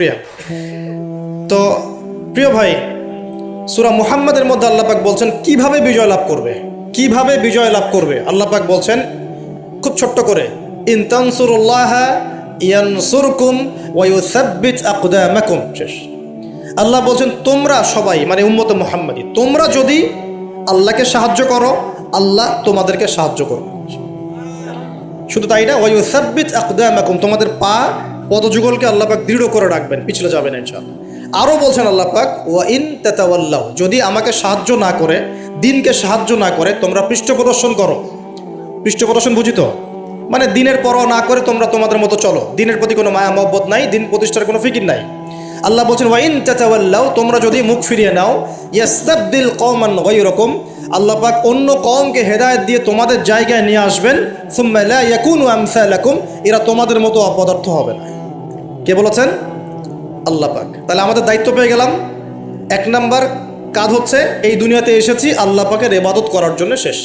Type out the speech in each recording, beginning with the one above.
প্রিয় তো প্রিয় ভাই, সূরা মুহাম্মাদের মধ্যে আল্লাহ পাক বলছেন কিভাবে বিজয় লাভ করবে, কিভাবে বিজয় লাভ করবে। আল্লাহ পাক বলছেন খুব ছোট্ট করে, ইন তানসুরুল্লাহা ইয়ানসুরকুম ওয়া ইউসাব্বিত আকদামাকুম। শেষ। আল্লাহ বলছেন তোমরা সবাই, মানে উম্মতে মুহাম্মাদি, তোমরা যদি আল্লাহকে সাহায্য করো, আল্লাহ তোমাদেরকে সাহায্য করবে। শুধু তাই না, ওয়া ইউসাব্বিত আকদামাকুম, তোমাদের পা পদযুগলকে আল্লাহ পাক দৃঢ় করে রাখবেন, পিছলে যাবে না ইনশাআল্লাহ। আরও বলছেন আল্লাহ পাক, ওয়া ইন তাতাওয়াল্লাউ, যদি আমাকে সাহায্য না করে, দিনকে সাহায্য না করে তোমরা পৃষ্ঠপ্রদর্শন করো। পৃষ্ঠপ্রদর্শন বুঝি তো, মানে দিনের পরোয়া না করে তোমরা তোমাদের মতো চলো, দিনের প্রতি কোনো মায়া মহব্বত নাই, দিন প্রতিষ্ঠার কোনো ফিকির নাই। আল্লাহ বলছেন ওয়া ইন তাতাওয়াল্লাউ, তোমরা যদি মুখ ফিরিয়ে নাও, ইয়াস্তাবদিল কওমান গায়রাকুম, আল্লাহ পাক অন্য কওমকে হেদায়েত দিয়ে তোমাদের জায়গায় নিয়ে আসবেন। সুম্মা লা ইয়াকুনু আমসালাকুম, এরা তোমাদের মতো অপদার্থ হবে না। কে বলেছেন? আল্লাহ পাক। তাহলে আমাদের দায়িত্ব পেয়ে গেলাম। এক নাম্বার কাজ হচ্ছে, এই দুনিয়াতে এসেছি আল্লাহ পাকের ইবাদত করার জন্য, শেষ।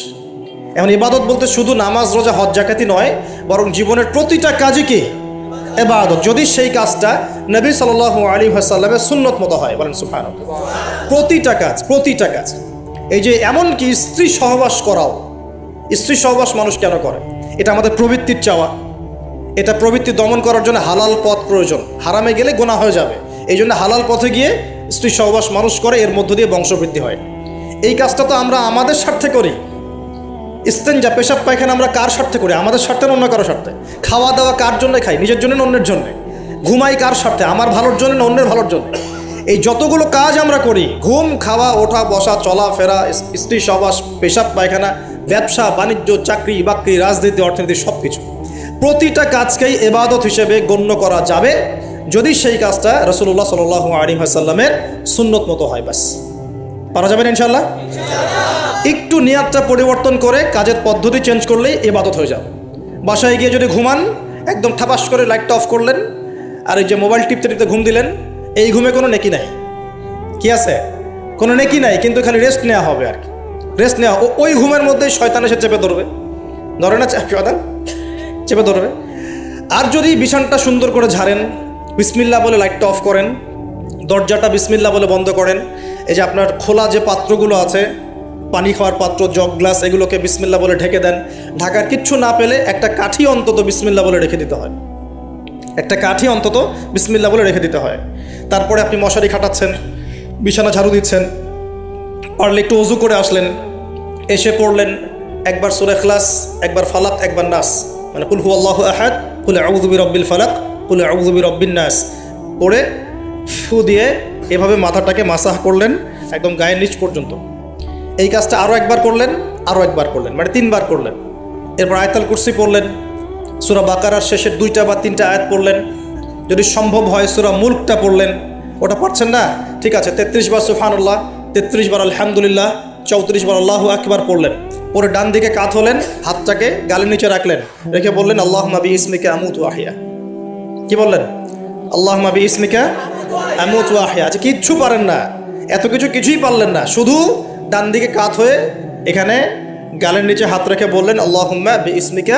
এখন ইবাদত বলতে শুধু নামাজ রোজা হজ জাকাতি নয়, বরং জীবনের প্রতিটা কাজই কি ইবাদত, যদি সেই কাজটা নবী সাল্লাল্লাহু আলাইহি ওয়াসাল্লামের সুন্নত মতো হয়। বলেন সুবহানাল্লাহ। প্রতিটা কাজ, প্রতিটা কাজ। এই যে এমনকি স্ত্রী সহবাস করাও, স্ত্রী সহবাস মানুষ কেন করে? এটা আমাদের প্রবৃত্তির চাওয়া, এটা প্রবৃত্তি দমন করার জন্য হালাল পথ প্রয়োজন, হারামে গেলে গুনাহ হয়ে যাবে। এই জন্য হালাল পথে গিয়ে স্ত্রী সহবাস মানুষ করে, এর মধ্য দিয়ে বংশবৃদ্ধি হয়। এই কাজটা তো আমরা আমাদের স্বার্থে করি। ইস্তেঞ্জা, পেশাব পায়খানা আমরা কার স্বার্থে করি? আমাদের স্বার্থে না অন্য কারোর স্বার্থে? খাওয়া দাওয়া কার জন্য খাই? নিজের জন্য না অন্যের জন্য? ঘুমাই কার স্বার্থে? আমার ভালোর জন্য না অন্যের ভালোর জন্য? এই যতগুলো কাজ আমরা করি, ঘুম, খাওয়া, ওঠা, বসা, চলাফেরা, স্ত্রী সহবাস, পেশাব পায়খানা, ব্যবসা বাণিজ্য, চাকরি বাকরি, রাজনীতি, অর্থনীতি, সব কিছু, প্রতিটা কাজকেই ইবাদত হিসেবে গণ্য করা যাবে যদি সেই কাজটা রাসূলুল্লাহ সাল্লাল্লাহু আলাইহি ওয়াসাল্লামের সুন্নত মতো হয়। ব্যাস, পারা যাবে না ইনশাআল্লাহ। একটু নিয়াতটা পরিবর্তন করে কাজের পদ্ধতি চেঞ্জ করলেই ইবাদত হয়ে যাবে। বাসায় গিয়ে যদি ঘুমান, একদম ঠাপাস করে লাইটটা অফ করলেন, আর এই যে মোবাইল টিপতে টিপতে ঘুম দিলেন, এই ঘুমে কোনো নেকি নাই। কি আছে? কোনো নেকি নাই, কিন্তু খালি রেস্ট নেওয়া হবে আর কি। রেস্ট নেওয়া, ওই ঘুমের মধ্যেই শয়তান এসে চেপে ধরবে, ধরে না শয়তান? চেপে ধরবে। আর যদি বিছানটা সুন্দর করে ঝাড়েন, বিসমিল্লাহ বলে লাইটটা অফ করেন, দরজাটা বিসমিল্লাহ বলে বন্ধ করেন, এই যে আপনার খোলা যে পাত্রগুলো আছে, পানি খাওয়ার পাত্র, জগ, গ্লাস, এগুলোকে বিসমিল্লাহ বলে ঢেকে দেন। ঢাকার কিচ্ছু না পেলে একটা কাঠি অন্তত বিসমিল্লাহ বলে রেখে দিতে হয়, একটা কাঠি অন্তত বিসমিল্লাহ বলে রেখে দিতে হয়। তারপরে আপনি মশারি খাটাচ্ছেন, বিছানা ঝাড়ু দিচ্ছেন, পারলে একটু ওযু করে আসলেন, এসে পড়লেন একবার সূরা ইখলাস, একবার ফালাক, একবার নাস, মানে কুল হুয়াল্লাহু আহাদ, কুল আউযু বিরাব্বিল ফালাক, কুল আউযু বিরাব্বিন নাস পড়ে ফু দিয়ে এভাবে মাথাটাকে মাসাহ করলেন একদম গায়ের নিচ পর্যন্ত। এই কাজটা আরও একবার করলেন, আরও একবার করলেন, মানে 3 বার করলেন। এরপর আয়াতুল কুরসি পড়লেন, সূরা বাকারার শেষের 2টা বা 3টা আয়াত পড়লেন, যদি সম্ভব হয় সূরা মুলকটা পড়লেন। ওটা পারছেন না? ঠিক আছে, 33 বার সুবহানাল্লাহ, 33 বার আলহামদুলিল্লাহ, 34 বার আল্লাহু আকবার পড়লেন। পরে ডান দিকে কাত হলেন, হাতটাকে গালের নিচে রাখলেন, রেখে বললেন আল্লাহুম্মা বিইসমিকা আমুতু ওয়া আহইয়া। কি বললেন? আল্লাহুম্মা বিইসমিকা আমুতু ওয়া আহইয়া। আচ্ছা, কিচ্ছু পারেন না, এত কিছুই পারলেন না, শুধু ডান দিকে কাত হয়ে এখানে গালের নিচে হাত রেখে বললেন আল্লাহুম্মা বিইসমিকা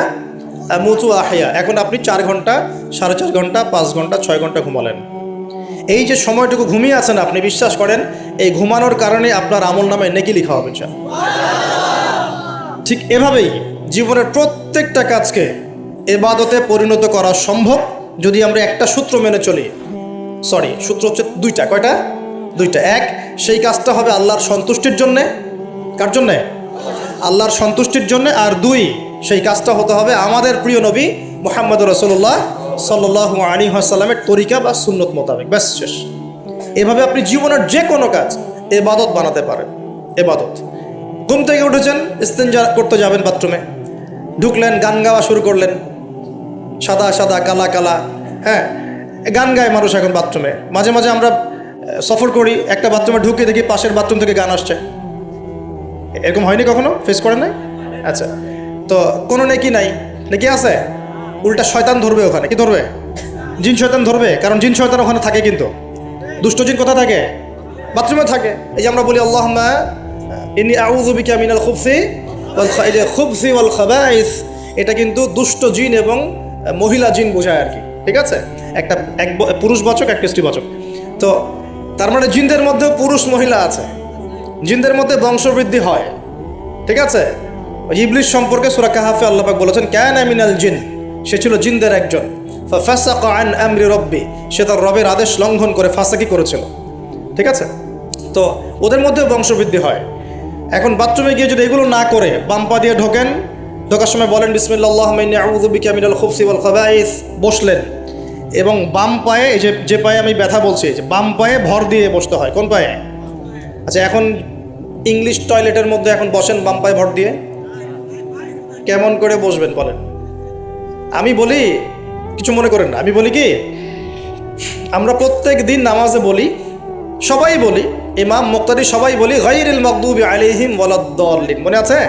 আমুতু ওয়া আহইয়া। এখন আপনি 4 ঘন্টা, 4.5 ঘন্টা, 5 ঘন্টা, 6 ঘন্টা ঘুমালেন। এই যে সময়টুকু ঘুমিয়ে আছেন আপনি, বিশ্বাস করেন এই ঘুমানোর কারণে আপনার আমলনামায় নেকি লেখা হবে। ঠিক এভাবেই জীবনের প্রত্যেকটা কাজকে ইবাদতে পরিণত করা সম্ভব যদি আমরা একটা সূত্র মেনে চলি। সূত্র হচ্ছে 2টা। কয়টা? 2টা। 1, সেই কাজটা হবে আল্লাহর সন্তুষ্টির জন্যে। কার জন্যে? আল্লাহর সন্তুষ্টির জন্যে। আর 2, সেই কাজটা হতে হবে আমাদের প্রিয় নবী মুহাম্মদুর রাসূলুল্লাহ সাল্লাল্লাহু আলাইহি ওয়াসাল্লামের তরিকা বা সুন্নত মোতাবেক। ব্যাস, শেষ। এভাবে আপনি জীবনের যে কোনো কাজ ইবাদত বানাতে পারেন। ইবাদত। ঘুম থেকে উঠেছেন, ইস্তেঞ্জা করতে যাবেন, বাথরুমে ঢুকলেন, গান গাওয়া শুরু করলেন, সাদা সাদা কালা কালা, হ্যাঁ, গান গায় মানুষ এখন বাথরুমে। মাঝে মাঝে আমরা সফর করি, একটা বাথরুমে ঢুকে দেখি পাশের বাথরুম থেকে গান আসছে। এরকম হয়নি কখনো? ফেস করেন নাই? আচ্ছা, তো কোনো নেকি নাই? নেকি আছে? উল্টা শয়তান ধরবে ওখানে। কি ধরবে? জিন শয়তান ধরবে, কারণ জিন শয়তান ওখানে থাকে। কিন্তু দুষ্ট জিন কোথায় থাকে? বাথরুমে থাকে। এই যে আমরা বলি আল্লাহুম্মা ইন্নী আউযু বিকা মিনাল খুবসি ওয়াল খাবাইস, এটা কিন্তু দুষ্ট জিন এবং মহিলা জিন বোঝায় আর কি। ঠিক আছে, একটা পুরুষবাচক একটা স্ত্রীবাচক। তো তার মানে জিনদের মধ্যেও পুরুষ মহিলা আছে, জিনদের মধ্যে বংশবৃদ্ধি হয়। ঠিক আছে, ইবলিস সম্পর্কে সূরা কাহাফে আল্লাহ পাক বলেছেন কানা মিনাল জিন, সে ছিল জিনদের একজন। ফাসাকা আন আমরি রব্বি, সে তার রবের আদেশ লঙ্ঘন করে ফাসাকি করেছিল। ঠিক আছে, তো ওদের মধ্যেও বংশবৃদ্ধি হয়। এখন বাথরুমে গিয়ে যদি এগুলো না করে বাম পা দিয়ে ঢোকেন, ঢোকার সময় বলেন বিসমিল্লাহ আল্লাহুম্মা ইন্নী আউযু বিকা মিনাল খুবসি ওয়াল খাবাইস, বসলেন, এবং বাম পায়ে এই যে পায়ে আমি ব্যথা বলছি, যে বাম পায়ে ভর দিয়ে বসতে হয়। কোন পায়ে? আচ্ছা, এখন ইংলিশ টয়লেটের মধ্যে এখন বসেন বাম পায়ে ভর দিয়ে, কেমন করে বসবেন বলেন? আমি বলি, কিছু মনে করেন না, আমি বলি কি, আমরা প্রত্যেক দিন নামাজে বলি, সবাই বলি, ইমাম মুক্তাদি সবাই বলি গায়রিল মাগদুবি আলাইহিম ওয়ালাদ-দাল্লিন। মনে আছে?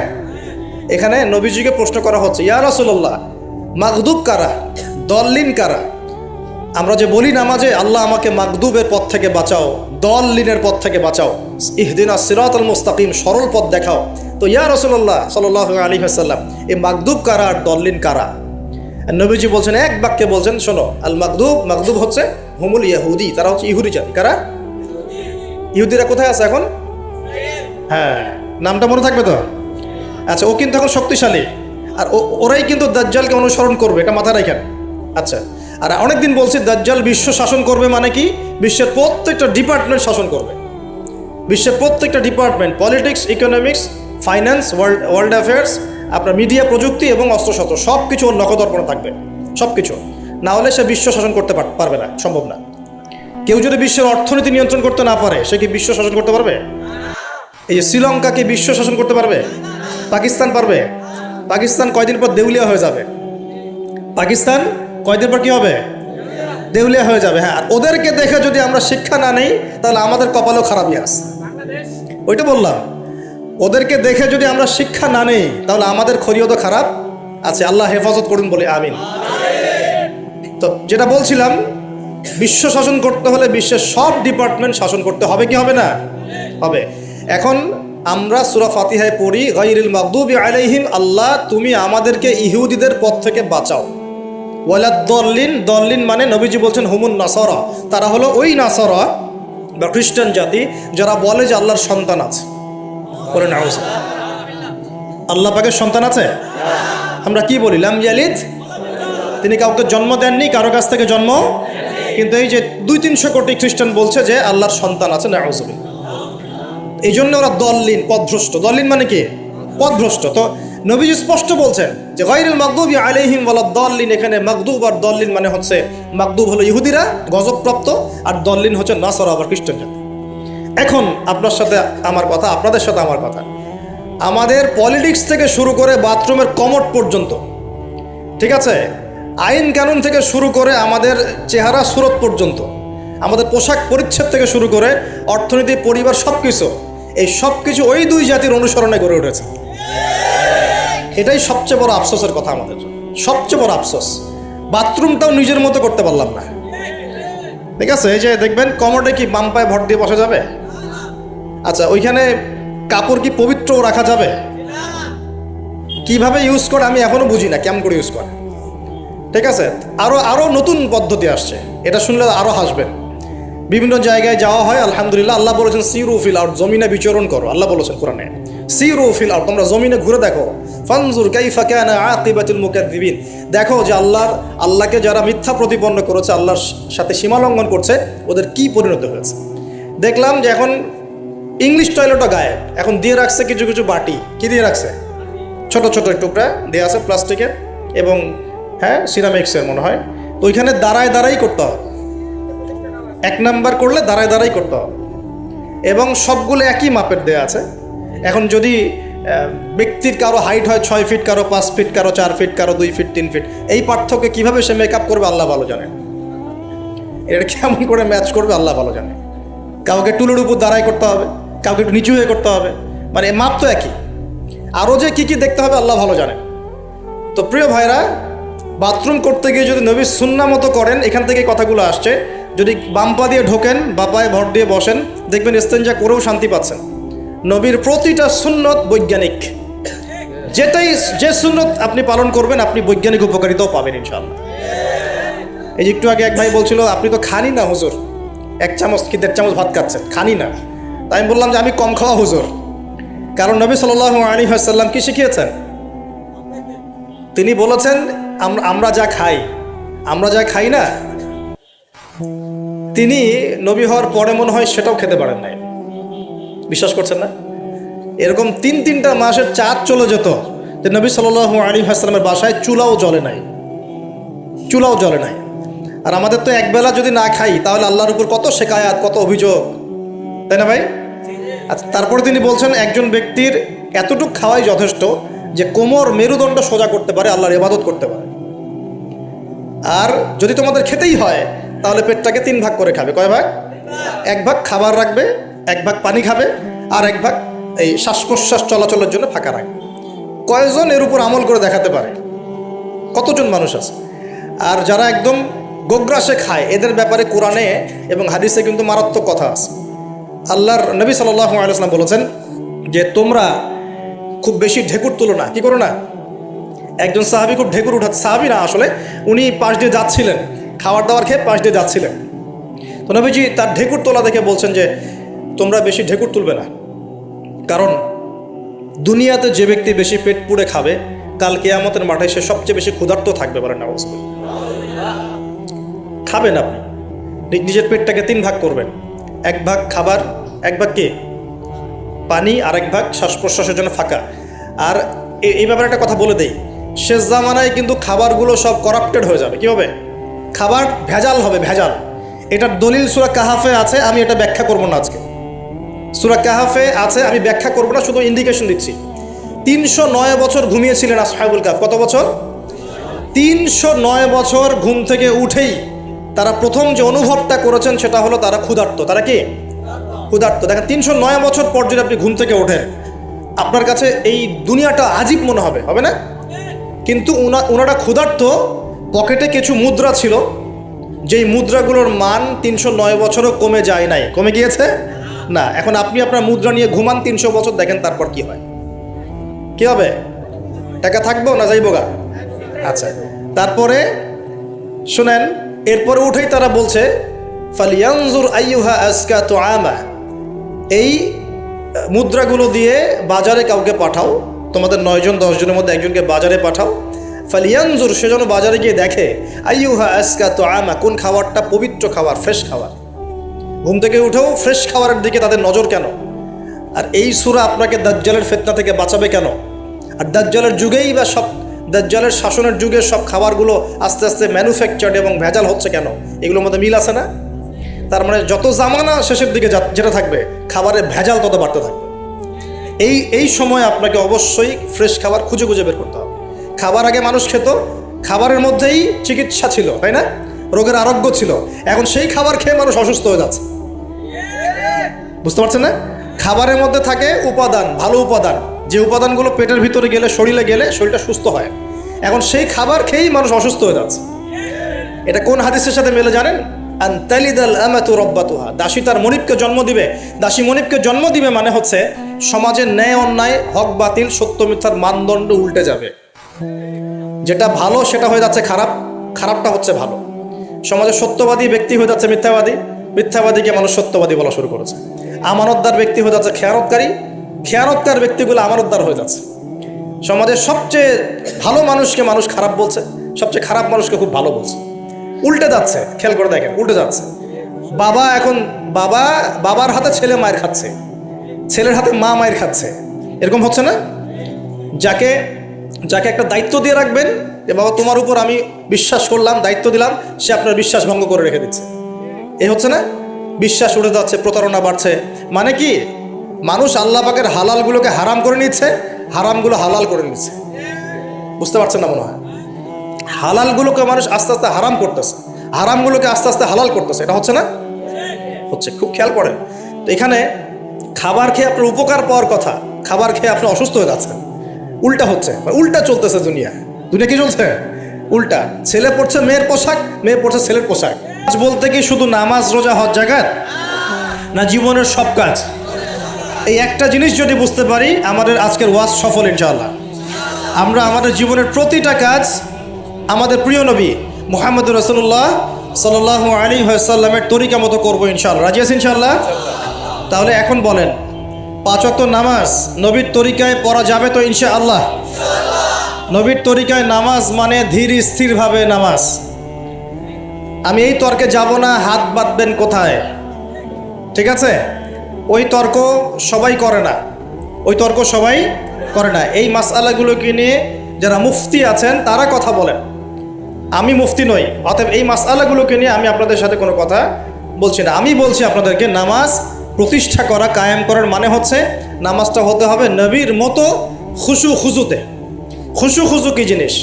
এখানে নবীজিকে প্রশ্ন করা হচ্ছে, ইয়া রাসূলুল্লাহ, মাগদুব কারা, দল্লিন কারা? আমরা যে বলি নামাজে আল্লাহ আমাকে মাগদুবের পথ থেকে বাঁচাও, দল্লিনের পথ থেকে বাঁচাও, ইহদিনাস সিরাতাল মুস্তাকিম, সরল পথ দেখাও। তো ইয়া রাসূলুল্লাহ সাল্লাল্লাহু আলাইহি ওয়াসাল্লাম, এই মাগদুব কারা আর দল্লিন কারা? নবীজি বলছেন, এক বাক্যে বলছেন, শোনো, আল মাগদুব হচ্ছে হুমুল ইহুদি, তারা হচ্ছে ইহুদি জাতি। কারা? ইহুদিরা কোথায় আছে এখন? হ্যাঁ, নামটা মনে থাকবে তো? আচ্ছা, ও কিন্তু এখন শক্তিশালী, আর ওরাই কিন্তু দাজ্জালকে অনুসরণ করবে, এটা মাথায় রাখেন। আচ্ছা, আর অনেকদিন বলছি দাজ্জাল বিশ্ব শাসন করবে, মানে কি, বিশ্বের প্রত্যেকটা ডিপার্টমেন্ট শাসন করবে, বিশ্বের প্রত্যেকটা department, politics, economics, finance, world affairs, আপনার মিডিয়া, প্রযুক্তি এবং অস্ত্রশস্ত্র, সব কিছু ওর নখদর্পণে থাকবে, সব কিছু। না হলে সে বিশ্ব শাসন করতে পারবে না, সম্ভব না। কেউ যদি বিশ্বের অর্থনীতি নিয়ন্ত্রণ করতে না পারে, সে কি বিশ্ব শাসন করতে পারবে? এই যে শ্রীলঙ্কা কি বিশ্ব শাসন করতে পারবে? পাকিস্তান পারবে? পাকিস্তান কয়দিন পর দেউলিয়া হয়ে যাবে। পাকিস্তান কয়দিন পর কি হবে? দেউলিয়া হয়ে যাবে। হ্যাঁ, আর ওদেরকে দেখে যদি আমরা শিক্ষা না নেই, তাহলে আমাদের কপালেও খারাপই আছে। ওইটা বললাম, ওদেরকে দেখে যদি আমরা শিক্ষা না নেই, তাহলে আমাদের খরিও তো খারাপ আছে। আল্লাহ হেফাজত করুন, বলে আমিন। তো যেটা বলছিলাম, বিশ্ব শাসন করতে হলে বিশ্বের সব ডিপার্টমেন্ট শাসন করতে হবে, কি হবে না? হবে। এখন আমরা সূরা ফাতিহায় পড়ি গায়রিল মাগদুবি আলাইহিম, আল্লাহ তুমি আমাদেরকে ইহুদিদের পথ থেকে বাঁচাও, ওয়ালাদ-দাল্লিন, দল্লিন মানে নবীজি বলছেন হুমুন নাসারা, তারা হলো ওই নাসারা বা খ্রিস্টান জাতি যারা বলে যে আল্লাহর সন্তান আছে। বলেন নাউজুবিল্লাহ। আল্লাহ পাকের সন্তান আছে? আমরা কি বলি? লাম ইয়ালিদ, তিনি কাউকে জন্ম দেননি, কারো কাছ থেকে জন্ম। কিন্তু এই যে 200-300 কোটি খ্রিস্টান বলছে যে আল্লাহর সন্তান আছে, নাউজুবিল্লাহ। এই জন্য ওরা দল্লিন, পথভ্রষ্ট। দল্লিন মানে কি? পথভ্রষ্ট। তো নবীজি স্পষ্ট বলছেন যে গায়রিল মাগদুবি আলাইহিম ওয়ালাদ-দাল্লিন, এখানে মাগদুব আর দল্লিন মানে হচ্ছে, মাগদুব হলো ইহুদিরা গজবপ্রাপ্ত, আর দল্লিন হচ্ছে নাসারা বা খ্রিস্টান জাতি। এখন আপনার সাথে আমার কথা, আপনাদের সাথে আমার কথা, আমাদের পলিটিক্স থেকে শুরু করে বাথরুমের কমোড পর্যন্ত, ঠিক আছে, আইন কানুন থেকে শুরু করে আমাদের চেহারা সুরত পর্যন্ত, আমাদের পোশাক পরিচ্ছদ থেকে শুরু করে অর্থনীতি, পরিবার, সব কিছু, এই সব কিছু ওই দুই জাতির অনুসরণে গড়ে উঠেছে। এটাই সবচেয়ে বড় আফসোসের কথা আমাদের, সবচেয়ে বড় আফসোস। বাথরুমটাও নিজের মতো করতে পারলাম না। ঠিক আছে, এই যে দেখবেন কমোডে কি বাম পায়ে ভর দিয়ে বসা যাবে? আচ্ছা, ওইখানে কাপড় কি পবিত্র রাখা যাবে? কিভাবে ইউজ করে আমি এখনো বুঝি না, কেমন করে ইউজ করে। ঠিক আছে, আরো নতুন পদ্ধতি আসছে, এটা শুনলে আরো হাসবেন। বিভিন্ন জায়গায় যাওয়া হয়, আলহামদুলিল্লাহ। আল্লাহ বলেছেন সিরু ফিল আরদ, জমিনে বিচরণ করো। আল্লাহ বলেছেন কোরআনে সিরু ফিল আরদ, তোমরা জমিনে ঘুরে দেখো। ফানজুর কাইফা কানা আকিবাতুল মুকাজ্জিবিন, দেখো যে আল্লাহকে যারা মিথ্যা প্রতিপন্ন করেছে, আল্লাহর সাথে সীমা লঙ্ঘন করছে, ওদের কি পরিণত হয়েছে। দেখলাম যে এখন ইংলিশ টয়লেটও গায়ে এখন দিয়ে রাখছে কিছু কিছু বাটি। কি দিয়ে রাখছে? ছোট ছোট টুকরা দিয়ে আছে প্লাস্টিকের এবং হ্যাঁ সিরামিক্সের মনে হয়। তো ওইখানে দাঁড়ায় দাঁড়াই করতে হবে, 1 নাম্বার করলে দাঁড়ায় দাঁড়াই করতে হবে, এবং সবগুলো একই মাপের দেয়া আছে। এখন যদি ব্যক্তির কারো হাইট হয় 6 ফিট, কারো 5 ফিট, কারো 4 ফিট, কারো 2 ফিট, 3 ফিট, এই পার্থক্য কীভাবে সে মেকআপ করবে আল্লাহ ভালো জানে। এটা কেমন করে ম্যাচ করবে আল্লাহ ভালো জানে। কাউকে টুলের উপর দাঁড়াই করতে হবে, কাউকে একটু নিচু হয়ে করতে হবে, মানে মাপ তো একই। আরও যে কী কী দেখতে হবে আল্লাহ ভালো জানে। তো প্রিয় ভাইরা, বাথরুম করতে গিয়ে যদি নবীর সুন্নাহ মতো করেন, এখান থেকে কথাগুলো আসছে। যদি বাম পা দিয়ে ঢোকেন, বা পায়ে ভর দিয়ে বসেন, দেখবেন ইস্তেঞ্জা করেও শান্তি পাচ্ছেন। নবীর প্রতিটা সুন্নত বৈজ্ঞানিক, যে সুন্নত আপনি পালন করবেন আপনি বৈজ্ঞানিক উপকারিতাও পাবেন ইনশাআল্লাহ। এই যে একটু আগে এক ভাই বলছিল আপনি তো খানি না হুজুর, 1 চামচ কি 1.5 চামচ ভাত খাচ্ছেন, খানি না। তাই আমি বললাম যে আমি কম খাওয়া হুজুর, কারণ নবী সাল্লাল্লাহু আলাইহি ওয়াসাল্লাম কি শিখিয়েছেন? তিনি বলেছেন আমরা যা খাই না, তিনি নবী হওয়ার পরে মনে হয় সেটাও খেতে পারেন নাই। বিশ্বাস করছেন না? এরকম 3-3টা মাসের চাঁদ চলে যেত যে নবী সাল্লাল্লাহু আলাইহি ওয়াসাল্লামের বাসায় চুলাও জ্বলে নাই। আর আমাদের তো একবেলা যদি না খাই তাহলে আল্লাহর উপর কত শেকায়াত, কত অভিযোগ, তাই না ভাই? আচ্ছা, তারপরে তিনি বলছেন একজন ব্যক্তির এতটুকু খাওয়াই যথেষ্ট যে কোমর মেরুদণ্ড সোজা করতে পারে, আল্লাহর ইবাদত করতে পারে। আর যদি তোমাদের খেতেই হয় তাহলে পেটটাকে 3 ভাগ করে খাবে। কয় ভাগ? 1 ভাগ খাবার রাখবে, 1 ভাগ পানি খাবে, আর 1 ভাগ এই শ্বাস প্রশ্বাস চলাচলের জন্য ফাঁকা রাখবে। কয়জন এর উপর আমল করে দেখাতে পারে? কতজন মানুষ আছে? আর যারা একদম গোগ্রাসে খায় এদের ব্যাপারে কোরআনে এবং হাদিসে কিন্তু মারাত্মক কথা আছে। আল্লাহর নবী সাল্লাল্লাহু আলাইহি ওয়াসাল্লাম বলেছেন যে তোমরা খুব বেশি ঢেকুর তুলো না। কি করো না? একজন সাহাবী খুব ঢেকুর উঠাচ্ছে, সাহাবী না আসলে, উনি পাশ দিয়ে যাচ্ছিলেন, খাবার দাবার খেয়ে পাশ দিয়ে যাচ্ছিলেন। তো নবীজি তার ঢেকুর তোলা দেখে বলছেন যে তোমরা বেশি ঢেকুর তুলবে না, কারণ দুনিয়াতে যে ব্যক্তি বেশি পেট পুড়ে খাবে কাল কিয়ামতের মাঠে সে সবচেয়ে বেশি ক্ষুধার্ত থাকবে। বলেন নাউজুবিল্লাহ। খাবেন আপনি, নিজের পেটটাকে 3 ভাগ করবেন, 1 ভাগ খাবার, 1 ভাগ কি পানি, আর 1 ভাগ শ্বাস প্রশ্বাসের জন্য ফাঁকা। আর এই ব্যাপারে একটা কথা বলে দেই, শেষ জামানায় কিন্তু খাবারগুলো সব করাপ্টেড হয়ে যাবে। কী হবে? খাবার ভেজাল হবে, ভেজাল। এটার দলিল সূরা কাহাফে আছে, আমি এটা ব্যাখ্যা করব না আজকে। সূরা কাহাফে আছে, আমি ব্যাখ্যা করব না, শুধু ইন্ডিকেশন দিচ্ছি। 309 বছর ঘুমিয়েছিলেন আসহাবুল কাহফ। কত বছর? 309 বছর ঘুম থেকে উঠেই তারা প্রথম যে অনুভবটা করেছেন সেটা হলো তারা ক্ষুধার্ত। তারা কি ক্ষুধার্ত? দেখেন 309 বছর পর যদি আপনি ঘুম থেকে ওঠেন আপনার কাছে এই দুনিয়াটা আজীব মনে হবে, হবে না? কিন্তু ওনারা ক্ষুধার্ত, পকেটে কিছু মুদ্রা ছিল, যেই মুদ্রাগুলোর মান 309 বছরও কমে যায় নাই। কমে গিয়েছে না? এখন আপনি আপনার মুদ্রা নিয়ে ঘুমান 300 বছর, দেখেন তারপর কি হয়। কি হবে? টাকা থাকবো না যাইবো গা? আচ্ছা, তারপরে শুনেন, এরপরে উঠেই তারা বলছে ফালিয়ানজুর আইয়ুহা আজকা তুআমা, এই মুদ্রাগুলো দিয়ে বাজারে কাউকে পাঠাও, তোমাদের 9 জন 10 জনের মধ্যে একজনকে বাজারে পাঠাও। ফালিয়ানজুর, সে যেন বাজারে গিয়ে দেখে আইয়ুহা আজকা তুআমা, কোন খাবারটা পবিত্র খাবার, ফ্রেশ খাবার। ঘুম থেকে উঠেও ফ্রেশ খাবারের দিকে তাদের নজর কেন? আর এই সূরা আপনাকে দাজ্জালের ফিতনা থেকে বাঁচাবে কেন? আর দাজ্জালের যুগেই বা সব দাজ্জালের শাসনের যুগে সব খাবারগুলো আস্তে আস্তে ম্যানুফ্যাকচার্ড এবং ভেজাল হচ্ছে কেন? এগুলোর মধ্যে মিল আছে না? তার মানে যত জামানা শেষের দিকে যেটা থাকবে খাবারের ভেজাল তত বাড়তে থাকবে। এই সময় আপনাকে অবশ্যই ফ্রেশ খাবার খুঁজে খুঁজে বের করতে হবে। খাবার আগে মানুষ খেত, খাবারের মধ্যেই চিকিৎসা ছিল, তাই না? রোগের আরোগ্য ছিল। এখন সেই খাবার খেয়ে মানুষ অসুস্থ হয়ে যাচ্ছে। বুঝতে পারছেন না? খাবারের মধ্যে থাকে উপাদান, ভালো উপাদান, যে উপাদানগুলো পেটের ভিতরে গেলে, শরীরে গেলে শরীরটা সুস্থ হয়। এখন সেই খাবার খেয়েই মানুষ অসুস্থ হয়ে যাচ্ছে। এটা কোন হাদিসের সাথে মেলে জানেন? আনতালিদাল আমাতু রাব্বাতুহা, দাসী তার মনিবকে জন্ম দিবে। দাসী মনিবকে জন্ম দিবে মানে হচ্ছে সমাজের ন্যায় অন্যায়, হক বাতিল, সত্য মিথ্যার মানদণ্ড উল্টে যাবে। যেটা ভালো সেটা হয়ে যাচ্ছে খারাপ, খারাপটা হচ্ছে ভালো। সমাজের সত্যবাদী ব্যক্তি হয়ে যাচ্ছে মিথ্যাবাদী, মিথ্যাবাদীকে মানুষ সত্যবাদী বলা শুরু করেছে। আমানতদার ব্যক্তি হয়ে যাচ্ছে খেয়ানতকারী, খেয়ানতকার ব্যক্তিগুলো আমানতদার হয়ে যাচ্ছে। সমাজের সবচেয়ে ভালো মানুষকে মানুষ খারাপ বলছে, সবচেয়ে খারাপ মানুষকে খুব ভালো বলছে। উল্টে যাচ্ছে, খেয়াল করে দেখেন, উল্টে যাচ্ছে। বাবা এখন বাবার হাতে ছেলে মায়ের খাচ্ছে, ছেলের হাতে মা মায়ের খাচ্ছে, এরকম হচ্ছে না? যাকে একটা দায়িত্ব দিয়ে রাখবেন যে বাবা তোমার উপর আমি বিশ্বাস করলাম, দায়িত্ব দিলাম, সে আপনার বিশ্বাস ভঙ্গ করে রেখে দিচ্ছে। এই হচ্ছে না? বিশ্বাস উঠে যাচ্ছে, প্রতারণা বাড়ছে। মানে কি? মানুষ আল্লাহ পাকের হালালগুলোকে হারাম করে নিচ্ছে, হারামগুলো হালাল করে নিচ্ছে। বুঝতে পারছেন না মনে হয়? হালালগুলোকে মানুষ আস্তে আস্তে হারাম করতেছে, হারামগুলোকে আস্তে আস্তে হালাল করতেছে। এটা হচ্ছে না? হচ্ছে। খুব খেয়াল করেন। তো এখানে খাবার খেয়ে আপনার উপকার পাওয়ার কথা, খাবার খেয়ে আপনি অসুস্থ হয়ে যাচ্ছেন। উল্টা হচ্ছে, উল্টা চলতেছে দুনিয়া। দুনিয়া কি চলছে? উল্টা। ছেলে পড়ছে মেয়ের পোশাক, মেয়ে পড়ছে ছেলের পোশাক। আজ বলতে কি শুধু নামাজ রোজা হজ জাকাত না, জীবনের সব কাজ? এই একটা জিনিস যদি বুঝতে পারি আমাদের আজকের ওয়াজ সফল ইনশাআল্লাহ। আমরা আমাদের জীবনের প্রতিটা কাজ আমাদের প্রিয় নবী মুহাম্মদুর রাসূলুল্লাহ সাল্লাল্লাহু আলাইহি ওয়াসাল্লামের তরিকা মতো করবো ইনশাআল্লাহ। রাজি আছেন ইনশাআল্লাহ? তাহলে এখন বলেন, 5 ওয়াক্ত নামাজ নবীর তরিকায় পড়া যাবে তো ইনশাআল্লাহ? নবীর তরিকায় নামাজ মানে ধীর স্থিরভাবে নামাজ। আমি এই তর্কে যাব না হাত বাঁধবেন কোথায়, ঠিক আছে? ওই তর্ক সবাই করে না, ওই তর্ক সবাই করে না। এই মাসআলাগুলোকে নিয়ে যারা মুফতি আছেন তারা কথা বলেন, আমি মুফতি নই, অতএব এই মাসআলাগুলোকে নিয়ে আমি আপনাদের সাথে কোনো কথা বলছি না। আমি বলছি আপনাদেরকে, নামাজ প্রতিষ্ঠা করা, কায়েম করার মানে হচ্ছে নামাজটা হতে হবে নবীর মতো খুশু খুজুতে। খুশু খুজু কী জিনিস?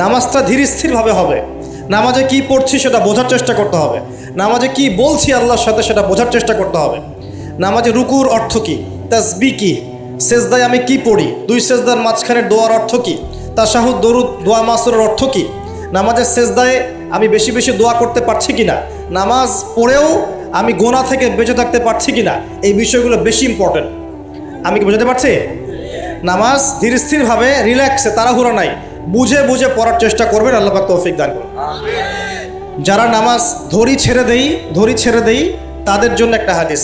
নামাজটা ধীর স্থিরভাবে হবে। নামাজে কি পড়ছি সেটা বোঝার চেষ্টা করতে হবে। নামাজে কি বলছি আল্লাহর সাথে সেটা বোঝার চেষ্টা করতে হবে। নামাজে রুকুর অর্থ কী, তাসবিহ কি, সেজদায় আমি কি পড়ি, 2 সেজদার মাঝখানের দোয়ার অর্থ কী, তাশাহুদ দরুদ দোয়া মাসুরের অর্থ কী, নামাজের সেজদায় আমি বেশি বেশি দোয়া করতে পারছি কিনা, নামাজ পড়েও আমি গোনা থেকে বেঁচে থাকতে পারছি কিনা, এই বিষয়গুলো বেশি ইম্পর্টেন্ট। আমি কি বোঝাতে পারছি? নামাজ ধীর স্থিরভাবে, রিল্যাক্সে, তাড়াহুড়ো নাই, বুঝে বুঝে পড়ার চেষ্টা করবেন। আল্লাহ পাক তৌফিক দান করুন। যারা নামাজ ধরি ছেড়ে দেই তাদের জন্য একটা হাদিস।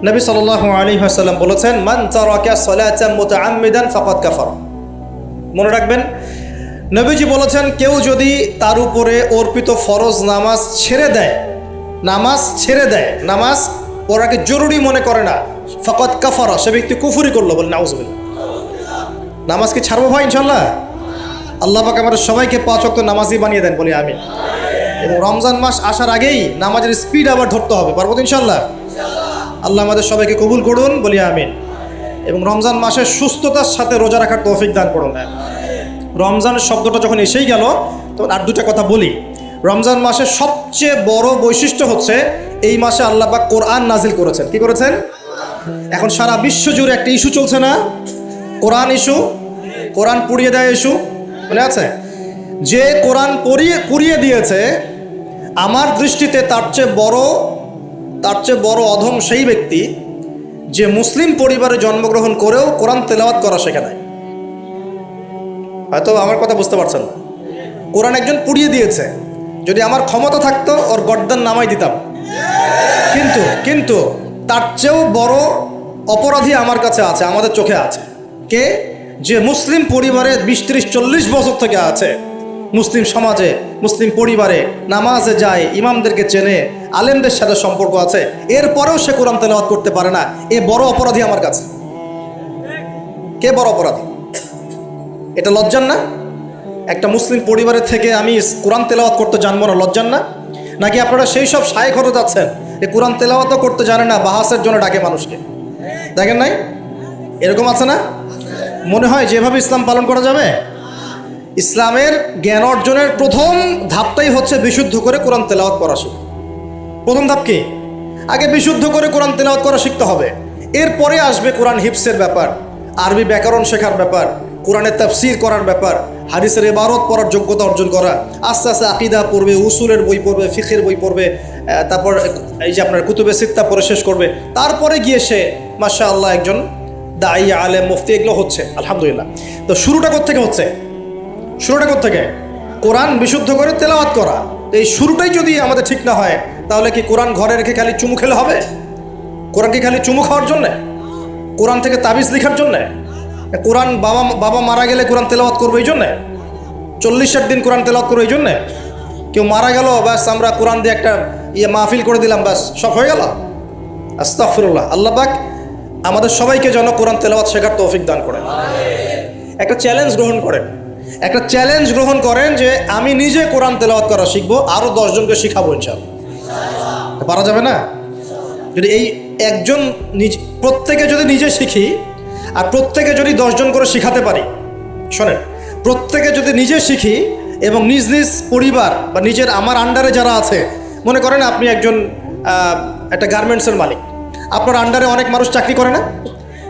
নবী সাল্লাল্লাহু আলাইহি ওয়াসাল্লাম বলেছেন, মান তারাকা সালাতান মুতাআম্মিদান ফাকাদ কাফার। মনে রাখবেন, নবীজি বলেছেন, কেউ যদি তার উপরে অর্পিত ফরজ নামাজ ছেড়ে দেয়, নামাজ পড়াকে জরুরি মনে করে না, ফাকাদ কাফারা, সে ব্যক্তি কুফরি করলো। বলে নাউজুবিল্লাহ। নামাজ কি ছাড়বো ভাই ইনশাআল্লাহ? আল্লাহ পাক আমাদের সবাইকে 5 ওয়াক্ত নামাজি বানিয়ে দেন, বলি আমিন। এবং রমজান মাস আসার আগেই নামাজের স্পিড আবার ধরতে হবে, পারবো তো ইনশাআল্লাহ? আল্লাহ আমাদের সবাইকে কবুল করুন, বলি আমিন। এবং রমজান মাসের সুস্থতার সাথে রোজা রাখার তৌফিক দান করুন। রমজানের শব্দটা যখন এসেই গেল তখন আর 2টা কথা বলি। রমজান মাসের সবচেয়ে বড় বৈশিষ্ট্য হচ্ছে এই মাসে আল্লাহ পাক কোরআন নাজিল করেছেন। কি করেছেন? এখন সারা বিশ্ব জুড়ে একটা ইস্যু চলছে না, কোরআন ইস্যু, কোরআন পুড়িয়ে দেয় ইস্যু, মনে আছে? যে কোরআন পুড়িয়ে দিয়েছে, আমার দৃষ্টিতে তার চেয়ে বড় অধম সেই ব্যক্তি যে মুসলিম পরিবারে জন্মগ্রহণ করেও কোরআন তেলাওয়াত করা শেখে নাই। হয়তো আমার কথা বুঝতে পারছেন না। কোরআন একজন পুড়িয়ে দিয়েছে, যদি আমার ক্ষমতা থাকতো ওর গর্দান নামাই দিতাম, কিন্তু তার চেয়েও বড় অপরাধী আমার কাছে আছে, আমাদের চোখে আছে। কে? যে মুসলিম পরিবারে 20-30-40 বছর থেকে আছে, মুসলিম সমাজে, মুসলিম পরিবারে নামাজে যায়, ইমামদেরকে চেনে, আলেমদের সাথে সম্পর্ক আছে, এরপরেও সে কোরআন তেলাওয়াত করতে পারে না। এ বড় অপরাধী আমার কাছে। কে বড় অপরাধী? এটা লজ্জার না? একটা মুসলিম পরিবারের থেকে আমি কোরআন তেলাওয়াত করতে জানবো না, লজ্জার না? নাকি আপনারা সেই সব শায়েখ হতে যাচ্ছেন যে কোরআন তেলাওয়াতও করতে জানে না, বাহাসের জন্য ডাকে মানুষকে? দেখেন নাই এরকম আছে না? মনে হয় যেভাবে ইসলাম পালন করা যাবে? ইসলামের জ্ঞান অর্জনের প্রথম ধাপটাই হচ্ছে বিশুদ্ধ করে কোরআন তেলাওয়াত করা শিখা। প্রথম ধাপ কি? আগে বিশুদ্ধ করে কোরআন তেলাওয়াত করা শিখতে হবে। এরপরে আসবে কোরআন হিফসের ব্যাপার, আরবি ব্যাকরণ শেখার ব্যাপার, কোরআনের তাফসীর করার ব্যাপার, হাদিসের ইবারত পড়ার যোগ্যতা অর্জন করা। আস্তে আস্তে আকিদা পড়বে, উসুলের বই পড়বে, ফিকহের বই পড়বে, তারপর এই যে আপনার কুতুবে সিত্তা পড়ে শেষ করবে। তারপরে গিয়ে সে মাশাআল্লাহ একজন দাঈ, আলেম, মুফতি, এগুলো হচ্ছে আলহামদুলিল্লাহ। তো শুরুটা কোত্থেকে হচ্ছে? কোরআন বিশুদ্ধ করে তেলাওয়াত করা। এই শুরুটাই যদি আমাদের ঠিক না হয়, তাহলে কি কোরআন ঘরে রেখে খালি চুমু খেলে হবে? কোরআন কি খালি চুমু খাওয়ার জন্যে? কোরআন থেকে তাবিজ লেখার জন্যে? কোরআন বাবা মারা গেলে কোরআন তেলাওয়াত করবো এই জন্যে? 40-60 দিন কোরআন তেলাওয়াত করবো এই জন্যে? কেউ মারা গেল, ব্যাস আমরা কোরআন দিয়ে একটা মাহফিল করে দিলাম, ব্যাস সব হয়ে গেল? আস্তাগফিরুল্লাহ। আল্লাহ পাক আমাদের সবাইকে যেন কোরআন তেলাওয়াত শেখার তৌফিক দান করেন। একটা চ্যালেঞ্জ গ্রহণ করেন যে আমি নিজে কোরআন তেলাওয়াত করা শিখবো, আরও 10 জনকে শিখাবো ইনশাআল্লাহ। পারা যাবে না? যদি এই একজন প্রত্যেকে যদি নিজে শিখি, আর প্রত্যেকে যদি 10 জন করে শিখাতে পারি, শোনেন, প্রত্যেকে যদি নিজে শিখি এবং নিজ নিজ পরিবার বা নিজের আমার আন্ডারে যারা আছে, মনে করেন আপনি একজন একটা গার্মেন্টসের মালিক, আপনার আন্ডারে অনেক মানুষ চাকরি করে না?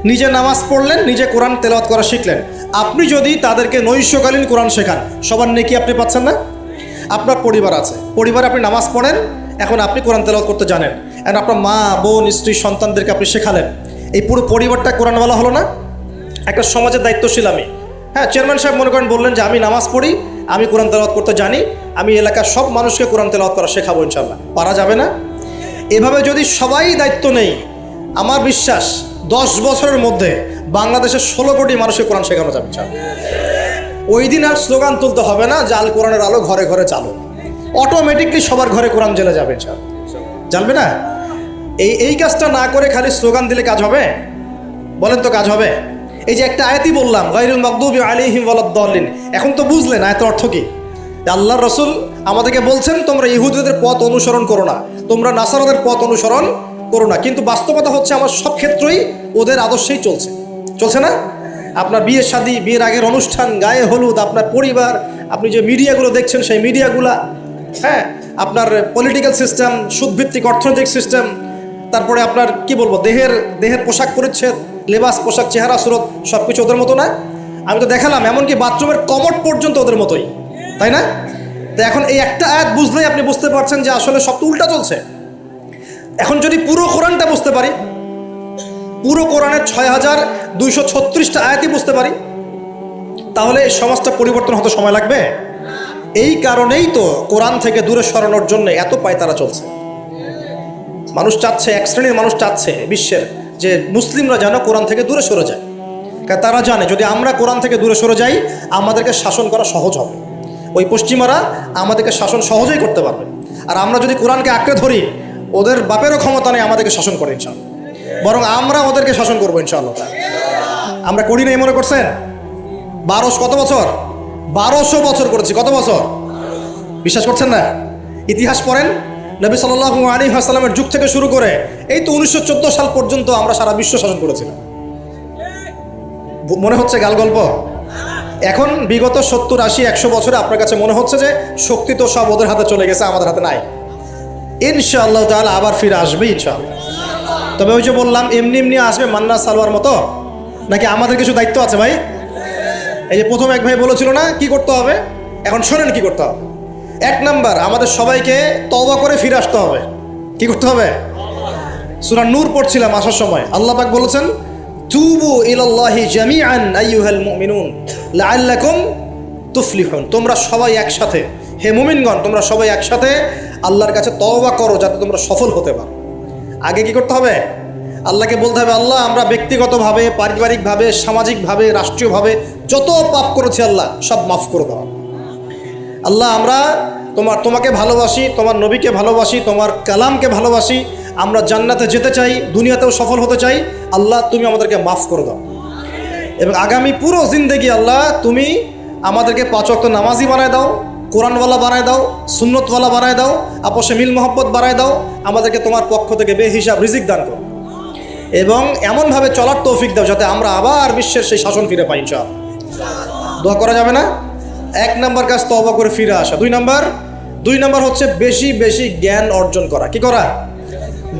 নিজে নামাজ পড়লেন, নিজে কোরআন তেলাওয়াত করা শিখলেন। আপনি যদি তাদেরকে নৈশকালীন কোরআন শেখান, সবার নেকি আপনি পাচ্ছেন না? আপনার পরিবার আছে, পরিবারে আপনি নামাজ পড়েন, এখন আপনি কোরআন তেলাওয়াত করতে জানেন, এখন আপনার মা, বোন, স্ত্রী, সন্তানদেরকে আপনি শেখালেন, এই পুরো পরিবারটা কোরআনওয়ালা হলো না? একটা সমাজের দায়িত্বশীল আমি। হ্যাঁ, চেয়ারম্যান সাহেব মনে করেন বললেন যে আমি নামাজ পড়ি, আমি কোরআন তেলাওয়াত করতে জানি, আমি এলাকার সব মানুষকে কোরআন তেলাওয়াত করা শেখাবো ইনশাআল্লাহ। পারা যাবে না? এভাবে যদি সবাই দায়িত্ব নেই, আমার বিশ্বাস 10 বছরের মধ্যে বাংলাদেশের 16 কোটি মানুষকে কোরআন শেখানো যাবে ইনশাআল্লাহ। ওই দিন আর স্লোগান তুলতে হবে না যে আল কোরআনের আলো ঘরে ঘরে চালো, অটোমেটিকলি সবার ঘরে কোরআন জ্বলে যাবে ইনশাআল্লাহ। জ্বলবে না? এই কাজটা না করে খালি স্লোগান দিলে কাজ হবে? বলেন তো কাজ হবে? এই যে একটা আয়াতই বললাম, গায়রুল মাগদুবি আলাইহিম ওয়ালাদ-দাল্লিন, এখন তো বুঝলেন আয়াতের অর্থ কি? আল্লাহর রাসূল আমাদেরকে বলছেন তোমরা ইহুদিদের পথ অনুসরণ করো না, তোমরা নাসারাদের পথ অনুসরণ করো না। কিন্তু বাস্তবতা হচ্ছে আমার সব ক্ষেত্রেই ওদের আদর্শেই চলছে না? আপনার বিয়ে শাদী, বিয়ের আগের অনুষ্ঠান, গায়ে হলুদ, আপনার পরিবার, আপনি যে মিডিয়াগুলো দেখছেন সেই মিডিয়াগুলা, হ্যাঁ, আপনার পলিটিক্যাল সিস্টেম, সুদভিত্তিক অর্থনৈতিক সিস্টেম, তারপরে আপনার কি বলবো, দেহের পোশাক পরিচ্ছদ, লেবাস, পোশাক, চেহারা, সুরত, সব কিছু ওদের মতো না? আমি তো দেখালাম এমনকি বাথরুমের কমোড পর্যন্ত ওদের মতোই, তাই না? তো এখন এই একটা আয়াত বুঝলেই আপনি বুঝতে পারছেন যে আসলে সব তো উল্টা চলছে। এখন যদি পুরো কোরআনটা বুঝতে পারি, পুরো কোরআনের 6236টা আয়াতই বুঝতে পারি, তাহলে এই সমাজটা পরিবর্তন হতে সময় লাগবে? এই কারণেই তো কোরআন থেকে দূরে সরানোর জন্য এত পায়তারা চলছে। মানুষ চাচ্ছে, এক শ্রেণীর মানুষ চাচ্ছে বিশ্বের যে মুসলিমরা যেন কোরআন থেকে দূরে সরে যায়, কারণ তারা জানে যদি আমরা কোরআন থেকে দূরে সরে যাই আমাদেরকে শাসন করা সহজ হবে। ওই পশ্চিমারা আমাদেরকে শাসন সহজেই করতে পারবে। আর আমরা যদি কোরআনকে আঁকড়ে ধরি, ওদের বাপেরও ক্ষমতা নেই আমাদেরকে শাসন করে ইনশাআল্লাহ, বরং আমরা ওদেরকে শাসন করবো ইনশাআল্লাহ। আমরা করি নাই মনে করছেন? 1200 বছর করেছি। কত বছর? বিশ্বাস করছেন না? ইতিহাস পড়েন, নবী সাল্লাল্লাহু আলাইহি ওয়াসাল্লামের যুগ থেকে শুরু করে এই তো 1914 সাল পর্যন্ত আমরা সারা বিশ্ব শাসন করেছিলাম। মনে হচ্ছে গাল গল্প? এখন বিগত 70, 80, 100 বছরে আপনার কাছে মনে হচ্ছে যে শক্তি তো সব ওদের হাতে চলে গেছে, আমাদের হাতে নাই। ইনশাআল্লাহ তাআলা আবার ফিরে আসবে ইনশাআল্লাহ। তবে ওই যে বললাম এমনি আসবে মান্না সালোয়ার মতো, নাকি আমাদের কিছু দায়িত্ব আছে ভাই? এই যে প্রথম এক ভাই বলেছিল না কি করতে হবে, এখন শোনেন কি করতে হবে। 1 নাম্বার, আমাদের সবাইকে তওবা করে ফিরে আসতে হবে। কি করতে হবে? সূরা নূর পড়ছিলাম আসার সময়, আল্লাহ পাক বলেছেন তুবু ইলাল্লাহি জামিআন আইয়ুহাল মুমিনুন লাআল্লাকুম তুফলিহুন। তোমরা সবাই একসাথে, হে মুমিনগণ, তোমরা সবাই একসাথে আল্লাহর কাছে তওবা করো যাতে তোমরা সফল হতে পারো। আগে কি করতে হবে? আল্লাহকে বলতে হবে আল্লাহ আমরা ব্যক্তিগতভাবে, পারিবারিকভাবে, সামাজিকভাবে, রাষ্ট্রীয়ভাবে যত পাপ করেছি আল্লাহ সব মাফ করে দাও। আল্লাহ আমরা তোমাকে ভালোবাসি, তোমার নবীকে ভালোবাসি, তোমার কালামকে ভালোবাসি, আমরা জান্নাতে যেতে চাই, দুনিয়াতেও সফল হতে চাই, আল্লাহ তুমি আমাদেরকে মাফ করে দাও। এবং আগামী পুরো জিন্দেগি আল্লাহ তুমি আমাদেরকে 5 ওয়াক্ত নামাজি বানায় দাও, কোরআনওয়ালা বানায় দাও, সুন্নতওয়ালা বানায় দাও, আপসে মিল মহব্বত বানায় দাও, আমাদেরকে তোমার পক্ষ থেকে বেহিসাব রিজিক দান করো এবং এমনভাবে চলার তৌফিক দাও যাতে আমরা আবার বিশ্বের সেই শাসন ফিরে পাই ইনশাআল্লাহ। দোয়া করা যাবে না? 1 নাম্বার কাজ তওবা করে ফিরে আসা। 2 নাম্বার হচ্ছে বেশি বেশি জ্ঞান অর্জন করা। কি করা?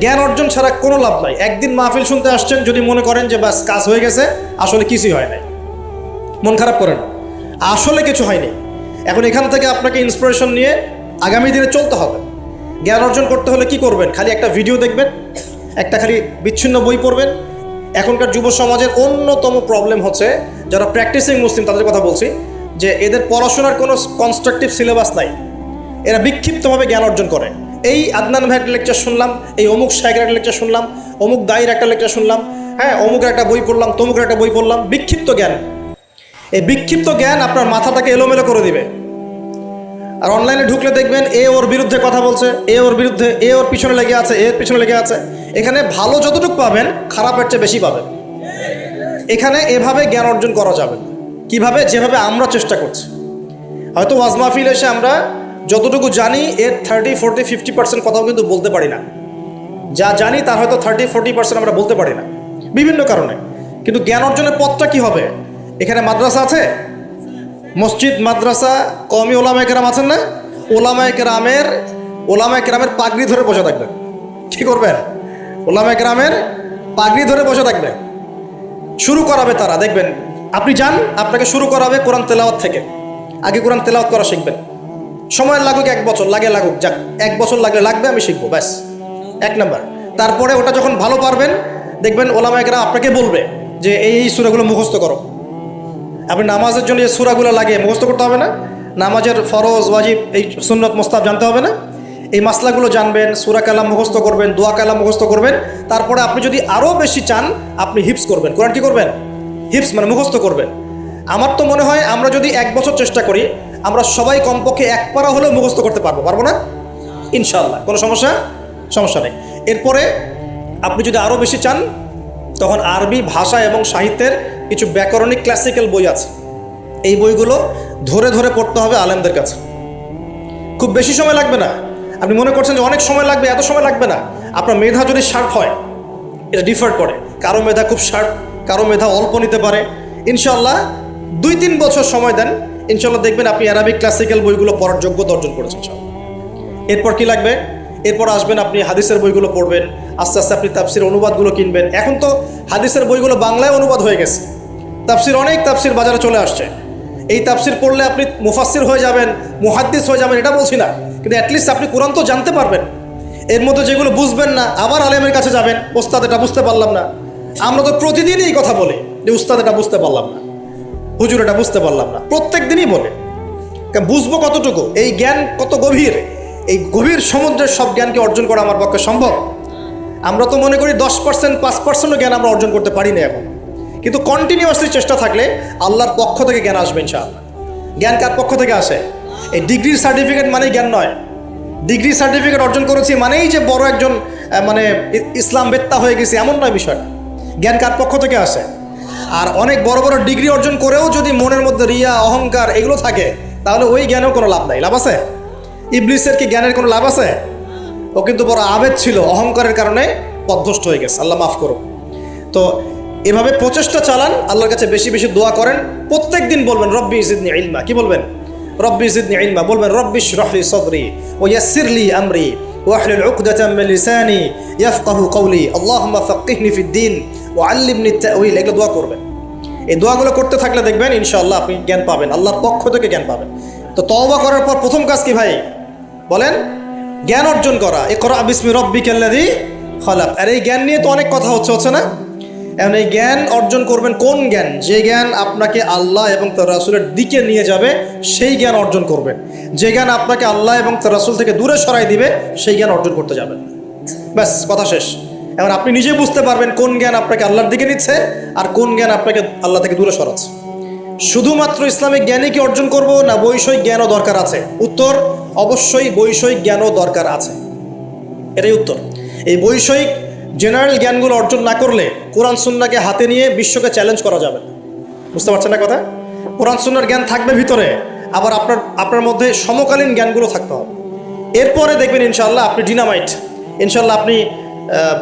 জ্ঞান অর্জন ছাড়া কোনো লাভ নাই। একদিন মাহফিল শুনতে আসছেন, যদি মনে করেন যে বাস কাজ হয়ে গেছে, আসলে কিছুই হয় নাই, মন খারাপ করেন, আসলে কিছু হয়নি। এখন এখান থেকে আপনাকে ইন্সপিরেশন নিয়ে আগামী দিনে চলতে হবে। জ্ঞান অর্জন করতে হলে কি করবেন? খালি একটা ভিডিও দেখবেন, একটা খালি বিচ্ছিন্ন বই পড়বেন। এখনকার যুব সমাজের অন্যতম প্রবলেম হচ্ছে, যারা প্র্যাকটিসিং মুসলিম তাদের কথা বলছি, যে এদের পড়াশোনার কোনো কনস্ট্রাকটিভ সিলেবাস নাই, এরা বিক্ষিপ্তভাবে জ্ঞান অর্জন করে। এই আদনান ভাইয়ের একটা লেকচার শুনলাম, এই অমুক শাইখের একটা লেকচার শুনলাম, অমুক দায়ের একটা লেকচার শুনলাম, হ্যাঁ অমুকের একটা বই পড়লাম, তমুকের একটা বই পড়লাম, বিক্ষিপ্ত জ্ঞান। এই বিক্ষিপ্ত জ্ঞান আপনার মাথাটাকে এলোমেলো করে দিবে। আর অনলাইনে ঢুকলে দেখবেন এ ওর বিরুদ্ধে কথা বলছে, এ ওর বিরুদ্ধে, এ ওর পিছনে লেগে আছে, এর পিছনে লেগে আছে। এখানে ভালো যতটুকু পাবেন খারাপের চেয়ে বেশি পাবেন। এখানে এভাবে জ্ঞান অর্জন করা যাবে। কিভাবে? যেভাবে আমরা চেষ্টা করছি। হয়তো ওয়াজ মাহফিল এসে আমরা যতটুকু জানি এর 30, 40, 50% কথাও কিন্তু বলতে পারি না। যা জানি তার হয়তো 30, 40% আমরা বলতে পারি না বিভিন্ন কারণে। কিন্তু জ্ঞান অর্জনের পথটা কি হবে? এখানে মাদ্রাসা আছে, মসজিদ, মাদ্রাসা, কওমি ওলামায়ে কেরাম আছেন না? ওলামায়ে কেরামের পাগড়ি ধরে বসে থাকবেন। কি করবেন? ওলামায়ে কেরামের পাগড়ি ধরে বসে থাকবেন। শুরু করাবে তারা, দেখবেন আপনি যান, আপনাকে শুরু করাবে কোরআন তেলাওয়াত থেকে। আগে কোরআন তেলাওয়াত করা শিখবেন। সময় লাগুক 1 বছর, লাগুক, যাক 1 বছর লাগবে, আমি শিখবো, ব্যাস 1 নাম্বার। তারপরে ওটা যখন ভালো পারবেন, দেখবেন ওলামায়ে কেরাম আপনাকে বলবে যে এই সূরাগুলো মুখস্থ করো। আপনি নামাজের জন্য যে সূরাগুলো লাগে মুখস্থ করতে হবে না, নামাজের ফরজ ওয়াজিব এই সুন্নত মোস্তাহাব জানতে হবে না? এই মাসলাগুলো জানবেন, সূরা কালাম মুখস্থ করবেন, দোয়া কালাম মুখস্থ করবেন। তারপরে আপনি যদি আরও বেশি চান আপনি হিফজ করবেন। কোরআন কি করবেন? হিফজ মানে মুখস্থ করবেন। আমার তো মনে হয় আমরা যদি 1 বছর চেষ্টা করি আমরা সবাই কমপক্ষে 1 পারা হলেও মুখস্থ করতে পারবো না? ইনশাআল্লাহ, কোনো সমস্যা নেই। এরপরে আপনি যদি আরও বেশি চান তখন আরবি ভাষা এবং সাহিত্যের কিছু ব্যাকরণিক ক্লাসিক্যাল বই আছে, এই বইগুলো ধরে ধরে পড়তে হবে আলেমদের কাছে। খুব বেশি সময় লাগবে না। আপনি মনে করছেন যে অনেক সময় লাগবে, এত সময় লাগবে না। আপনার মেধা যদি শার্প হয়, এটা ডিফার করে, কারো মেধা খুব শার্প, কারো মেধা অল্প নিতে পারে। ইনশাআল্লাহ 2-3 বছর সময় দেন, ইনশাআল্লাহ দেখবেন আপনি আরবিক ক্লাসিক্যাল বইগুলো পড়ার যোগ্যতা অর্জন করেছেন। এরপর কি লাগবে? এরপর আসবেন আপনি হাদিসের বইগুলো পড়বেন, আস্তে আস্তে আপনি তাফসির অনুবাদগুলো কিনবেন। এখন তো হাদিসের বইগুলো বাংলায় অনুবাদ হয়ে গেছে, অনেক তাফসির বাজারে চলে আসছে। এই তাফসির পড়লে আপনি মুফাসসির হয়ে যাবেন, মুহাদ্দিস হয়ে যাবেন এটা বলছি না, কিন্তু অ্যাটলিস্ট আপনি কোরআন তো জানতে পারবেন। এর মধ্যে যেগুলো বুঝবেন না আবার আলেমের কাছে যাবেন, ওস্তাদ এটা বুঝতে পারলাম না। আমরা তো প্রতিদিনই এই কথা বলি যে উস্তাদ এটা বুঝতে পারলাম না, হুজুর এটা বুঝতে পারলাম না, প্রত্যেক দিনই বলে। বুঝবো কতটুকু? এই জ্ঞান কত গভীর, এই গভীর সমুদ্রের সব জ্ঞানকে অর্জন করা আমার পক্ষে সম্ভব? আমরা তো মনে করি 10%, 5%ও জ্ঞান আমরা অর্জন করতে পারি না এখন। কিন্তু কন্টিনিউয়াসলি চেষ্টা থাকলে আল্লাহর পক্ষ থেকে জ্ঞান আসবে ইনশাআল্লাহ। জ্ঞান কার পক্ষ থেকে আসে? এই ডিগ্রির সার্টিফিকেট মানেই জ্ঞান নয়। ডিগ্রি সার্টিফিকেট অর্জন করেছি মানেই যে বড় একজন মানে ইসলাম বেত্তা হয়ে গেছি এমন নয় বিষয়টা। জ্ঞান কার পক্ষ থেকে আসে? আর অনেক বড় বড় ডিগ্রি অর্জন করেও যদি মনের মধ্যে রিয়া, অহংকার এগুলো থাকে তাহলে ওই জ্ঞানেও কোনো লাভ নাই। লাভ আছে? ইবলিসের কি জ্ঞানের কোনো লাভ আছে? ও কিন্তু বড় আবেদ ছিল, অহংকারের কারণে পথভ্রষ্ট হয়ে গেছে, আল্লাহ মাফ করো। তো এভাবে প্রচেষ্টা চালান, আল্লাহর কাছে বেশি বেশি দোয়া করেন। প্রত্যেক দিন বলবেন রব্বি জিদনি ইলমা। কি বলবেন? রব্বি জিদনি ইলমা। বলবেন রব্বি ইশরাহ লি সাদরি ওয়া ইয়াসসির লি আমরি ওয়াহলুল উকদাতাম মিন লিসানি ইয়াফকাহু কওলি আল্লাহুম্মা ফাক্কিহনি ফিদ-দীন ওয়া আল্লিমনি আত-তা'ওয়িল। এগুলো দোয়া করবেন। এই দোয়াগুলো করতে থাকলে দেখবেন ইনশাআল্লাহ আপনি জ্ঞান পাবেন, আল্লাহর পক্ষ থেকে জ্ঞান পাবেন। তো তওবা করার পর প্রথম কাজ কি ভাই বলেন? জ্ঞান অর্জন করা। ইকরা বিসমি রাব্বিকাল্লাযী খালাক। আর এই জ্ঞান নিয়ে তো অনেক কথা হচ্ছে না? এখন এই জ্ঞান অর্জন করবেন কোন জ্ঞান? যে জ্ঞান আপনাকে আল্লাহ এবং তার রাসূলের দিকে নিয়ে যাবে সেই জ্ঞান অর্জন করবেন। যে জ্ঞান আপনাকে আল্লাহ এবং তার রাসূল থেকে দূরে সরাই দিবে সেই জ্ঞান অর্জন করতে যাবেন। ব্যাস, কথা শেষ। এখন আপনি নিজে বুঝতে পারবেন কোন জ্ঞান আপনাকে আল্লাহর দিকে নিচ্ছে আর কোন জ্ঞান আপনাকে আল্লাহ থেকে দূরে সরাচ্ছে। শুধুমাত্র ইসলামিক জ্ঞানই কি অর্জন করব না বৈষয়িক জ্ঞানও দরকার আছে? উত্তর অবশ্যই বৈষয়িক জ্ঞানও দরকার আছে, এটাই উত্তর। এই বৈষয়িক জেনারেল জ্ঞানগুলো অর্জন না করলে কোরআন সুন্নাহকে হাতে নিয়ে বিশ্বকে চ্যালেঞ্জ করা যাবে। বুঝতে পারছেন না কথা? কোরআন সুন্নাহর জ্ঞান থাকবে ভিতরে, আবার আপনার মধ্যে সমকালীন জ্ঞানগুলো থাকতে হবে। এরপরে দেখবেন ইনশাআল্লাহ আপনি ডিনামাইট। ইনশাআল্লাহ আপনি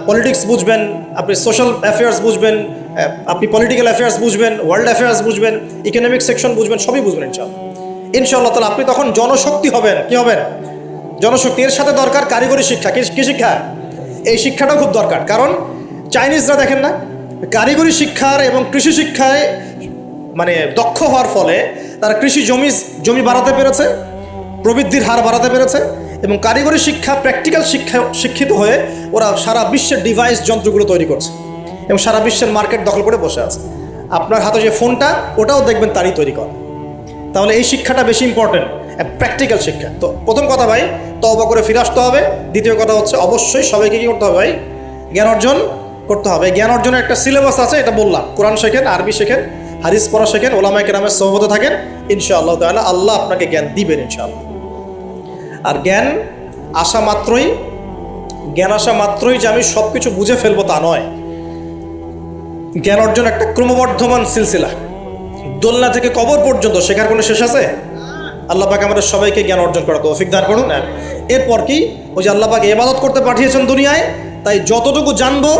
পলিটিক্স বুঝবেন, আপনি সোশ্যাল অ্যাফেয়ার্স বুঝবেন, আপনি পলিটিক্যাল অ্যাফেয়ার্স বুঝবেন, ওয়ার্ল্ড অ্যাফেয়ার্স বুঝবেন, ইকোনমিক সেকশন বুঝবেন, সবই বুঝবেন ইনশাআল্লাহ। তাহলে আপনি তখন জনশক্তি হবেন। কি হবেন? জনশক্তি। এর সাথে দরকার কারিগরি শিক্ষা। কি শিক্ষা? এই শিক্ষাটাও খুব দরকার। কারণ চাইনিজরা দেখেন না, কারিগরি শিক্ষার এবং কৃষি শিক্ষায় মানে দক্ষ হওয়ার ফলে তারা কৃষি জমি বাড়াতে পেরেছে, প্রবৃদ্ধির হার বাড়াতে পেরেছে, এবং কারিগরি শিক্ষা প্র্যাকটিক্যাল শিক্ষিত হয়ে ওরা সারা বিশ্বের ডিভাইস যন্ত্রগুলো তৈরি করছে এবং সারা বিশ্বের মার্কেট দখল করে বসে আছে। আপনার হাতে যে ফোনটা ওটাও দেখবেন তারই তৈরি করে। তাহলে এই শিক্ষাটা বেশি ইম্পর্টেন্ট, প্র্যাকটিক্যাল শিক্ষা। তো প্রথম কথা ভাই তওবা করে ফিরে আসতে হবে। দ্বিতীয় কথা হচ্ছে অবশ্যই সবাইকে কী করতে হবে ভাই? জ্ঞান অর্জন করতে হবে। জ্ঞান অর্জনের একটা সিলেবাস আছে, এটা বললাম। কোরআন শেখেন, আরবি শেখেন, হাদিস পড়া শেখেন, ওলামায়ে কেরামের সোহবতে থাকেন, ইনশাআল্লাহ তাআলা আল্লাহ আপনাকে জ্ঞান দিবেন ইনশাআল্লাহ। আর জ্ঞান আসা মাত্রই যে আমি সব কিছু বুঝে ফেলবো তা নয়। জ্ঞান অর্জন একটা ক্রমবর্ধমান সিলসিলা। দোলনা থেকে কবর পর্যন্ত শেখার কোনো শেষ আছে? আল্লাহ পাক আমাদের সবাইকে জ্ঞান অর্জন করা তৌফিক দান করুন। এরপর কি? ওই যে আল্লাহ পাক ইবাদত করতে পাঠিয়েছেন দুনিয়ায়, তাই যতটুকু জানবো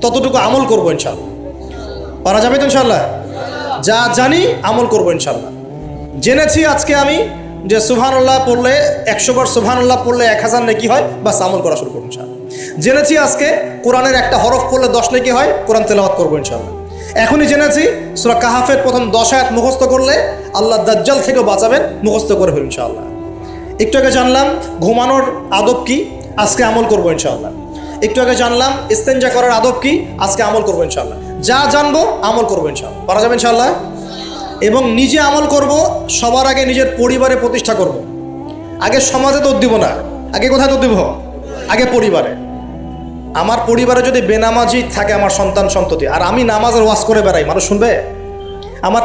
ততটুকু আমল করবো ইনশাআল্লাহ। পারা যাবে তো ইনশাআল্লাহ? যা জানি আমল করবো ইনশাআল্লাহ। জেনেছি আজকে আমি যে সুবহানাল্লাহ পড়লে 100 বার সুবহানাল্লাহ পড়লে 1000 নেকি হয়, বাস আমল করা শুরু করবো ইনশাআল্লাহ। জেনেছি আজকে কোরআনের একটা হরফ পড়লে 10 নেকি হয়, কোরআন তেলাওয়াত করবো ইনশাআল্লাহ। এখনই জেনেছি সূরা কাহাফের প্রথম 10 আয়াত মুখস্থ করলে আল্লাহ দাজ্জাল থেকেও বাঁচাবেন, মুখস্থ করে ফেলুন ইনশাআল্লাহ। একটু আগে জানলাম ঘুমানোর আদব কি, আজকে আমল করবো ইনশাআল্লাহ। একটু আগে জানলাম ইস্তেঞ্জা করার আদব কি, আজকে আমল করবো ইনশাআল্লাহ। যা জানবো আমল করবো ইনশাআল্লাহ। পারা যাবে ইনশাআল্লাহ? এবং নিজে আমল করব, সবার আগে নিজের পরিবারে প্রতিষ্ঠা করব। আগে সমাজে দৌড় দিব না, আগে কোথায় দৌড় দিব? আগে পরিবারে। আমার পরিবারে যদি বেনামাজি থাকে আমার সন্তান সন্ততি, আর আমি নামাজের ওয়াজ করে বেড়াই, মানুষ শুনবে? আমার